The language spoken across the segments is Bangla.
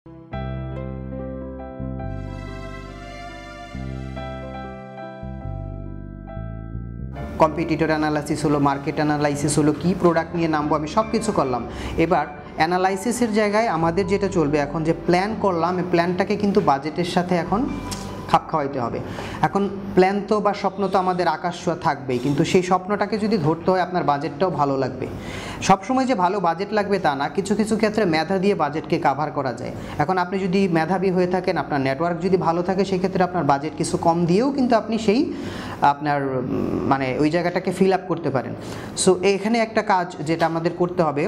কম্পিটিটর অ্যানালাইসিস হলো, মার্কেট অ্যানালাইসিস হলো, কি প্রোডাক্ট নিয়ে নামবো, আমি সব কিছু করলাম। এবার অ্যানালাইসিসের জায়গায় আমাদের যেটা চলবে এখন, যে প্ল্যান করলাম, এই প্ল্যানটাকে কিন্তু বাজেটের সাথে এখন খাপ খাওয়াইতে হবে। এখন প্ল্যান তো বা স্বপ্ন তো আমাদের আকাশ ছোঁয়া থাকবেই, কিন্তু সেই স্বপ্নটাকে যদি ধরতে হয় আপনার বাজেটটাও ভালো লাগবে। সবসময় যে ভালো বাজেট লাগবে তা না, কিছু কিছু ক্ষেত্রে মেধা দিয়ে বাজেটকে কাভার করা যায়। এখন আপনি যদি মেধাবী হয়ে থাকেন, আপনার নেটওয়ার্ক যদি ভালো থাকে, সেই ক্ষেত্রে আপনার বাজেট কিছু কম দিয়েও কিন্তু আপনি সেই আপনার মানে ওই জায়গাটাকে ফিল আপ করতে পারেন। সো এখানে একটা কাজ যেটা আমাদের করতে হবে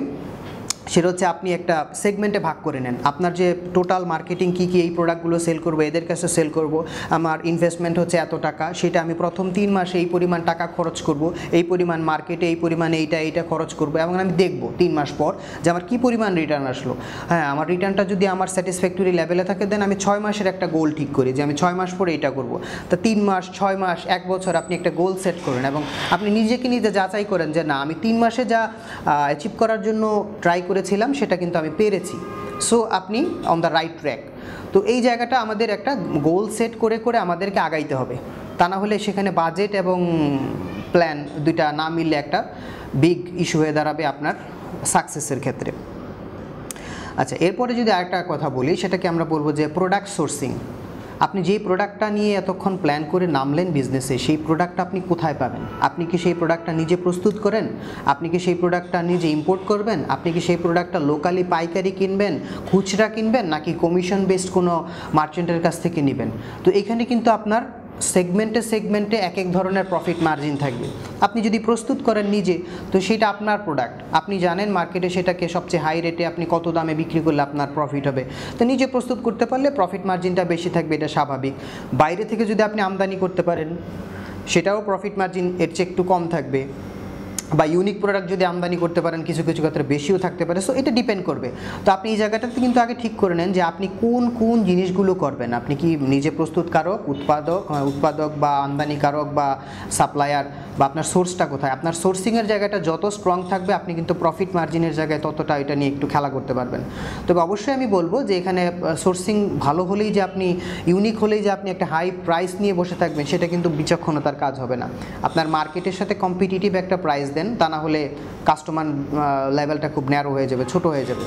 সেটা হচ্ছে আপনি একটা সেগমেন্টে ভাগ করে নেন। আপনার যে টোটাল মার্কেটিং কী কী, এই প্রোডাক্টগুলো সেল করবো, এদের কাছে সেল করব, আমার ইনভেস্টমেন্ট হচ্ছে এত টাকা, সেটা আমি প্রথম 3 মাসে এই পরিমাণ টাকা খরচ করব, এই পরিমাণ মার্কেটে এই পরিমাণ এইটা খরচ করব, এবং আমি দেখব 3 মাস পর যে আমার কী পরিমাণ রিটার্ন আসলো। হ্যাঁ, আমার রিটার্নটা যদি আমার স্যাটিসফ্যাক্টরি লেভেলে থাকে, দেন আমি 6 মাসের একটা গোল ঠিক করি যে আমি 6 মাস পরে এইটা করব। তা 3 মাস, 6 মাস, 1 বছর আপনি একটা গোল সেট করেন এবং আপনি নিজেকে নিজে যাচাই করেন যে না, আমি 3 মাসে যা অ্যাচিভ করার জন্য ট্রাই করেছিলাম সেটা কিন্তু আমি পেরেছি। সো আপনি অন দ্য রাইট ট্র্যাক। তো এই জায়গাটা আমাদের একটা গোল সেট করে করে আমাদেরকে আগাইতে হবে, তা না হলে সেখানে বাজেট এবং প্ল্যান দুইটা না মিললে একটা বিগ ইস্যু হয়ে দাঁড়াবে আপনার সাকসেসের ক্ষেত্রে। আচ্ছা, এরপরে যদি আরেকটা কথা বলি, সেটাকে আমরা বলবো যে প্রোডাক্ট সোর্সিং। আপনি যেই প্রোডাক্টটা নিয়ে এতক্ষণ প্ল্যান করে নামলেন বিজনেসে, সেই প্রোডাক্টটা আপনি কোথায় পাবেন? আপনি কি সেই প্রোডাক্টটা নিজে প্রস্তুত করেন? আপনি কি সেই প্রোডাক্টটা নিজে ইম্পোর্ট করবেন? আপনি কি সেই প্রোডাক্টটা লোকালি পাইকারি কিনবেন, খুচরা কিনবেন, নাকি কমিশন বেসড কোনো মার্চেন্টের কাছ থেকে নেবেন? তো এখানে কিন্তু আপনার সেগমেন্টে এক এক ধরনের প্রফিট মার্জিন থাকবে। আপনি যদি প্রস্তুত করেন নিজে, তো সেটা আপনার প্রোডাক্ট, আপনি জানেন মার্কেটে সেটাকে সবচেয়ে হাই রেটে আপনি কত দামে বিক্রি করলে আপনার প্রফিট হবে। তো নিজে প্রস্তুত করতে পারলে প্রফিট মার্জিনটা বেশি থাকবে, এটা স্বাভাবিক। বাইরে থেকে যদি আপনি আমদানি করতে পারেন, সেটাও প্রফিট মার্জিন এর চেয়ে একটু কম থাকবে। বা ইউনিক প্রোডাক্ট যদি আমদানি করতে পারেন, কিছু কিছু ক্ষেত্রে বেশিও থাকতে পারে। সো এটা ডিপেন্ড করবে। তো আপনি এই জায়গাটাতে কিন্তু আগে ঠিক করে নেন যে আপনি কোন কোন জিনিসগুলো করবেন। আপনি কি নিজে প্রস্তুতকারক, উৎপাদক বা আমদানিকারক বা সাপ্লায়ার, বা আপনার সোর্সটা কোথায়? আপনার সোর্সিংয়ের জায়গাটা যত স্ট্রং থাকবে, আপনি কিন্তু প্রফিট মার্জিনের জায়গায় ততটা এটা নিয়ে একটু খেলা করতে পারবেন। তবে অবশ্যই আমি বলবো যে এখানে সোর্সিং ভালো হলেই যে আপনি ইউনিক হলেই যে আপনি একটা হাই প্রাইস নিয়ে বসে থাকবেন, সেটা কিন্তু বিচক্ষণতার কাজ হবে না। আপনার মার্কেটের সাথে কম্পিটিটিভ একটা প্রাইস দেন, তা না হলে কাস্টমার লেভেলটা খুব ন্যারো হয়ে যাবে, ছোট হয়ে যাবে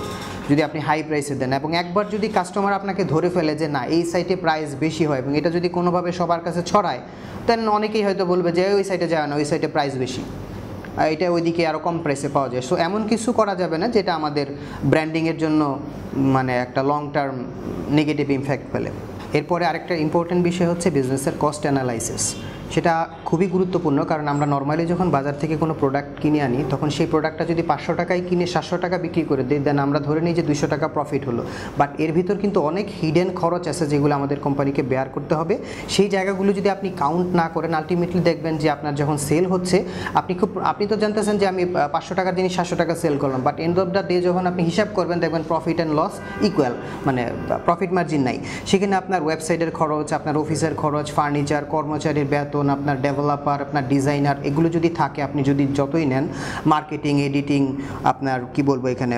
যদি আপনি হাই প্রাইসে দেন। এবং একবার যদি কাস্টমার আপনাকে ধরে ফেলে যে না, এই সাইটে প্রাইস বেশি হয়, এবং এটা যদি কোনোভাবে সবার কাছে ছড়ায়, দেন অনেকেই হয়তো বলবে যে ওই সাইটে যায় না, ওই সাইটে প্রাইস বেশি, এটা ওইদিকে আরও কম প্রাইসে পাওয়া যায়। সো এমন কিছু করা যাবে না যেটা আমাদের ব্র্যান্ডিংয়ের জন্য মানে একটা লং টার্ম নেগেটিভ ইমপ্যাক্ট ফেলে। এরপরে আরেকটা ইম্পর্টেন্ট বিষয় হচ্ছে বিজনেসের কস্ট অ্যানালাইসিস। সেটা খুবই গুরুত্বপূর্ণ, কারণ আমরা নর্মালি যখন বাজার থেকে কোনো প্রোডাক্ট কিনে আনি, তখন সেই প্রোডাক্টটা যদি 500 টাকায় কিনে 700 টাকা বিক্রি করে দিই, দেন আমরা ধরে নিই যে 200 টাকা প্রফিট হলো। বাট এর ভিতর কিন্তু অনেক হিডেন খরচ আছে যেগুলো আমাদের কোম্পানিকে বেয়ার করতে হবে। সেই জায়গাগুলো যদি আপনি কাউন্ট না করেন, আলটিমেটলি দেখবেন যে আপনার যখন সেল হচ্ছে, আপনি তো জানতেছেন যে আমি 500 টাকার জিনিস 700 টাকা সেল করলাম, but end of the day যখন আপনি হিসাব করবেন, দেখবেন প্রফিট অ্যান্ড লস ইকুয়াল, মানে প্রফিট মার্জিন নাই। সেখানে আপনার ওয়েবসাইটের খরচ, আপনার অফিসের খরচ, ফার্নিচার, কর্মচারীর বেতন, আপনার ডেভেলপার, আপনার ডিজাইনার, এগুলো যদি থাকে, আপনি যদি যতই নেন, মার্কেটিং, এডিটিং, আপনার কি বলবো এখানে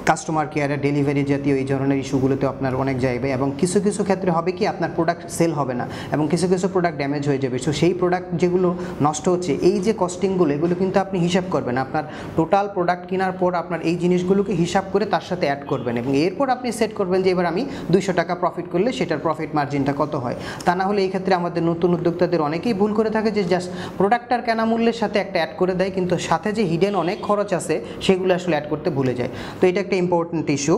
কাস্টমার কেয়ার, ডেলিভারি জাতীয় এই ধরনের ইস্যুগুলোতে আপনার অনেক যাইবে। এবং কিছু কিছু ক্ষেত্রে হবে কি, আপনার প্রোডাক্ট সেল হবে না, এবং কিছু কিছু প্রোডাক্ট ড্যামেজ হয়ে যাবে। সো সেই প্রোডাক্ট যেগুলো নষ্ট হচ্ছে, এই যে কস্টিংগুলো, এগুলো কিন্তু আপনি হিসাব করবেন। আপনার টোটাল প্রোডাক্ট কেনার পর আপনার এই জিনিসগুলোকে হিসাব করে তার সাথে অ্যাড করবেন, এবং এরপর আপনি সেট করবেন যে এবার আমি 200 টাকা প্রফিট করলে সেটার প্রফিট মার্জিনটা কত হয়। তা না হলে এই ক্ষেত্রে আমাদের নতুন উদ্যোক্তাদের অনেকেই ভুল করে থাকে যে জাস্ট প্রোডাক্টটার কেনা মূল্যের সাথে একটা অ্যাড করে দেয়, কিন্তু সাথে যে হিডেন অনেক খরচ আছে সেগুলো আসলে অ্যাড করতে ভুলে যায়। তো এটা একটা ইম্পর্টেন্ট ইস্যু।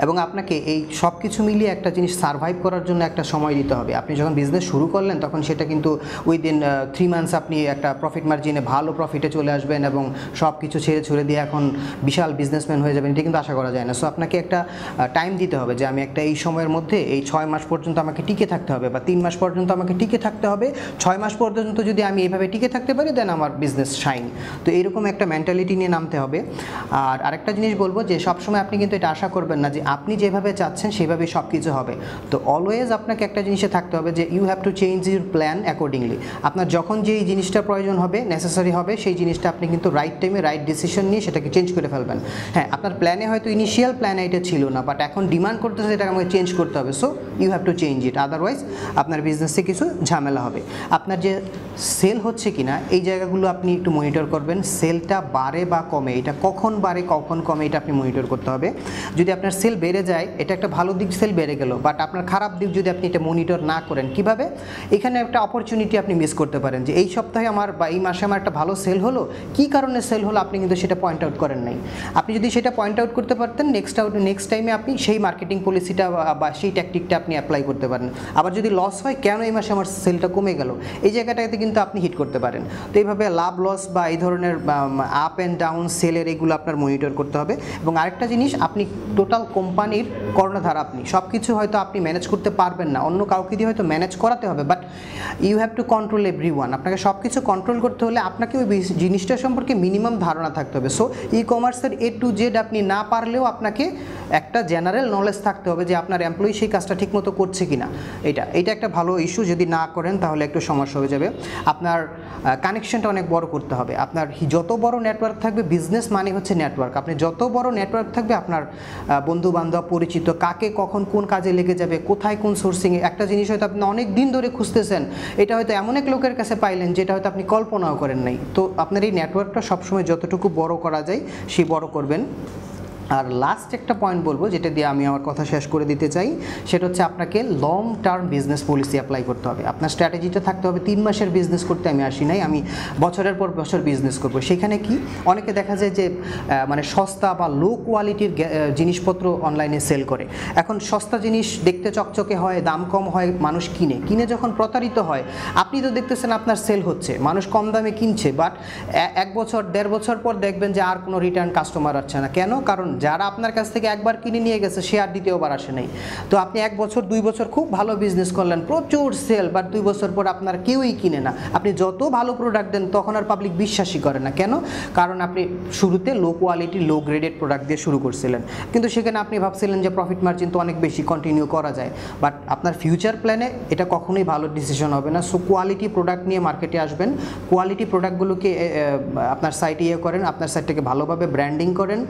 এবং আপনাকে এই সব কিছু মিলিয়ে একটা জিনিস সারভাইভ করার জন্য একটা সময় দিতে হবে। আপনি যখন বিজনেস শুরু করলেন, তখন সেটা কিন্তু উইদিন 3 মান্থস আপনি একটা প্রফিট মার্জিনে ভালো প্রফিটে চলে আসবেন এবং সব কিছু ছেড়ে ছুড়ে দিয়ে এখন বিশাল বিজনেসম্যান হয়ে যাবেন, এটা কিন্তু আশা করা যায় না। সো আপনাকে একটা টাইম দিতে হবে যে আমি একটা এই সময়ের মধ্যে এই 6 মাস পর্যন্ত আমাকে টিকে থাকতে হবে, বা 3 মাস পর্যন্ত আমাকে টিকে থাকতে হবে। 6 মাস পর্যন্ত যদি আমি এইভাবে টিকে থাকতে পারি, দেন আমার বিজনেস শাইন। তো এইরকম একটা মেন্টালিটি নিয়ে নামতে হবে। আর আরেকটা জিনিস বলবো যে সবসময় আপনি কিন্তু এটা আশা করবেন না যে আপনি যেভাবে চাচ্ছেন সেভাবেই সব কিছু হবে। তো অলওয়েজ আপনাকে একটা জিনিসে থাকতে হবে যে you have to change your plan accordingly. আপনার যখন যেই জিনিসটা প্রয়োজন হবে, নেসেসারি হবে, সেই জিনিসটা আপনি কিন্তু রাইট টাইমে রাইট ডিসিশন নিয়ে সেটাকে চেঞ্জ করে ফেলবেন। হ্যাঁ, আপনার প্ল্যানে হয়তো ইনিশিয়াল প্ল্যান এটা ছিল না, বাট এখন ডিমান্ড করতেছে এটা আমাকে চেঞ্জ করতে হবে, so you have to change it, otherwise আপনার বিজনেসে কিছু ঝামেলা হবে। আপনার যে সেল হচ্ছে কিনা এই জায়গাগুলো আপনি একটু মনিটর করবেন। সেলটা বাড়ে বা কমে, এটা কখন বাড়ে কখন কমে এটা আপনি মনিটর করতে হবে। যদি আপনার সেল বেড়ে যায়, এটা একটা ভালো দিক, সেল বেড়ে গেল, বাট আপনার খারাপ দিক যদি আপনি এটা মনিটর না করেন, কিভাবে? এখানে একটা অপরচুনিটি আপনি মিস করতে পারেন যে এই সপ্তাহে আমার বা এই মাসে আমার একটা ভালো সেল হলো, কী কারণে সেল হলো আপনি কিন্তু সেটা পয়েন্ট আউট করেন নাই। আপনি যদি সেটা পয়েন্ট আউট করতে পারতেন, নেক্সট টাইমে আপনি সেই মার্কেটিং পলিসিটা বা সেই ট্যাকটিকটা আপনি অ্যাপ্লাই করতে পারেন। আবার যদি লস হয়, কেন এই মাসে আমার সেলটা কমে গেল, এই জায়গাটাতে কিন্তু আপনি হিট করতে পারেন। তো এইভাবে লাভ লস বা এই ধরনের আপ অ্যান্ড ডাউন সেলের এগুলো আপনার মনিটর করতে হবে। এবং আরেকটা জিনিস, আপনি টোটাল কোম্পানির কর্ণধার, আপনি সব কিছু হয়তো আপনি ম্যানেজ করতে পারবেন না, অন্য কাউকে দিয়ে হয়তো ম্যানেজ করাতে হবে, but you have to control everyone. আপনাকে সব কিছু কন্ট্রোল করতে হলে আপনাকে ওই জিনিসটা সম্পর্কে মিনিমাম ধারণা থাকতে হবে। সো ই কমার্সের A to Z আপনি না পারলেও আপনাকে একটা জেনারেল নলেজ থাকতে হবে যে আপনার এমপ্লয়ি সেই কাজটা ঠিকমতো করছে কিনা। এটা একটা ভালো ইস্যু, যদি না করেন তাহলে একটু সমস্যা হয়ে যাবে। আপনার কানেকশনটা অনেক বড় করতে হবে। আপনার যত বড় নেটওয়ার্ক থাকবে, বিজনেস মানে হচ্ছে নেটওয়ার্ক, আপনি যত বড় নেটওয়ার্ক থাকবে, আপনার বন্ধু বান্ধব পরিচিত কাকে কখন কোন কাজে লেগে যাবে, কোথায় কোন সোর্সিংয়ে, একটা জিনিস হয়তো আপনি অনেক দিন ধরে খুঁজতেছেন, এটা হয়তো এমন এক লোকের কাছে পাইলেন যেটা হয়তো আপনি কল্পনাও করেন নাই। তো আপনার এই নেটওয়ার্কটা সবসময় যতটুকু বড় করা যায় সেই বড় করবেন। আর লাস্ট একটা পয়েন্ট বলবো, যেটা দিয়ে আমি আমার কথা শেষ করে দিতে চাই, সেটা হচ্ছে আপনাকে long term business policy apply করতে হবে। আপনার স্ট্র্যাটেজিটা থাকতে হবে 3 মাসের বিজনেস করতে আমি আসি নাই, আমি বছরের পর বছর বিজনেস করব। সেখানে কি অনেকে দেখা যায় যে মানে সস্তা বা লো কোয়ালিটির জিনিসপত্র অনলাইনে সেল করে। এখন সস্তা জিনিস দেখতে চকচকে হয়, দাম কম হয়, মানুষ কিনে যখন প্রতারিত হয়, আপনি তো দেখতেছেন আপনার সেল হচ্ছে, মানুষ কম দামে কিনছে, বাট 1 বছর 1.5 বছর পর দেখবেন যে আর কোনো রিটার্ন কাস্টমার আসছে না। কেন? কারণ যারা আপনার কাছ থেকে একবার কিনে নিয়ে গেছে সে আর দ্বিতীয়বার আসে নাই। তো আপনি 1 বছর 2 বছর খুব ভালো বিজনেস করলেন, প্রচুর সেল, বাট 2 বছর পর আপনার কেউই কিনে না। আপনি যত ভালো প্রোডাক্ট দেন তখন আর পাবলিক বিশ্বাসই করে না। কেন? কারণ আপনি শুরুতে low quality low graded product দিয়ে শুরু করছিলেন, কিন্তু সেখানে আপনি ভাবছিলেন যে প্রফিট মার্জিন তো অনেক বেশি, কন্টিনিউ করা যায়, বাট আপনার ফিউচার প্ল্যানে এটা কখনোই ভালো ডিসিশন হবে না। সো কোয়ালিটি প্রোডাক্ট নিয়ে মার্কেটে আসবেন, কোয়ালিটি প্রোডাক্টগুলোকে আপনার সাইটে করেন, আপনার সাইটটাকে ভালোভাবে ব্র্যান্ডিং করেন।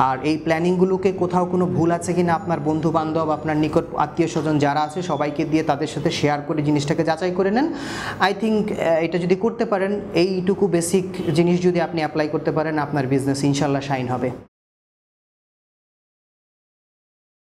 আর এই প্ল্যানিংগুলোকে কোথাও কোনো ভুল আছে কিনা আপনার বন্ধু বান্ধব, আপনার নিকট আত্মীয় স্বজন যারা আছে সবাইকে দিয়ে তাদের সাথে শেয়ার করে জিনিসটাকে যাচাই করে নেন। আই থিঙ্ক এটা যদি করতে পারেন, এইটুকু বেসিক জিনিস যদি আপনি অ্যাপ্লাই করতে পারেন, আপনার বিজনেস ইনশাল্লাহ শাইন হবে।